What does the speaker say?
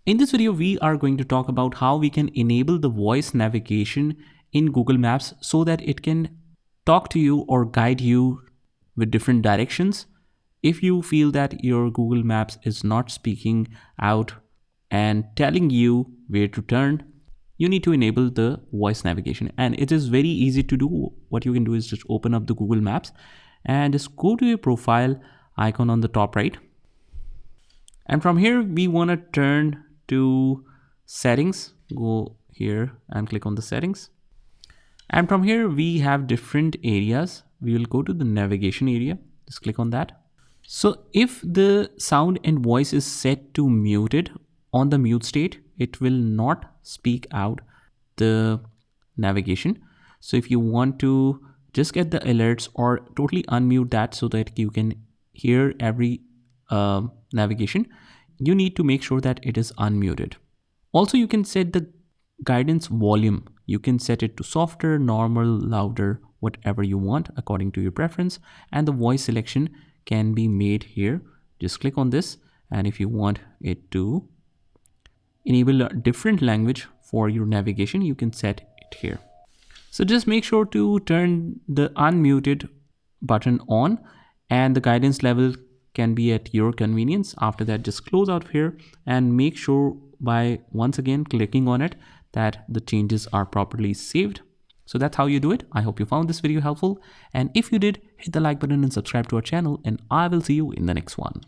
In this video, we are going to talk about how we can enable the voice navigation in Google Maps so that it can talk to you or guide you with different directions. If you feel that your Google Maps is not speaking out and telling you where to turn, you need to enable the voice navigation. And it is very easy to do. What you can do is just open up the Google Maps and just go to your profile icon on the top right. And from here, we want to turn to settings. Go here and click on the settings. And from here, we have different areas. We will go to the navigation area. Just click on that. So if the sound and voice is set to muted on the mute state, it will not speak out the navigation. So if you want to just get the alerts or totally unmute that so that you can hear every navigation, you need to make sure that it is unmuted. Also, you can set the guidance volume. You can set it to softer, normal, louder, whatever you want according to your preference. And the voice selection can be made here. Just click on this. And if you want it to enable a different language for your navigation, you can set it here. So just make sure to turn the unmuted button on, and the guidance level can be at your convenience. After that, just close out here and make sure by once again clicking on it that the changes are properly saved. So that's how you do it. I hope you found this video helpful. And if you did, hit the like button and subscribe to our channel, and I will see you in the next one.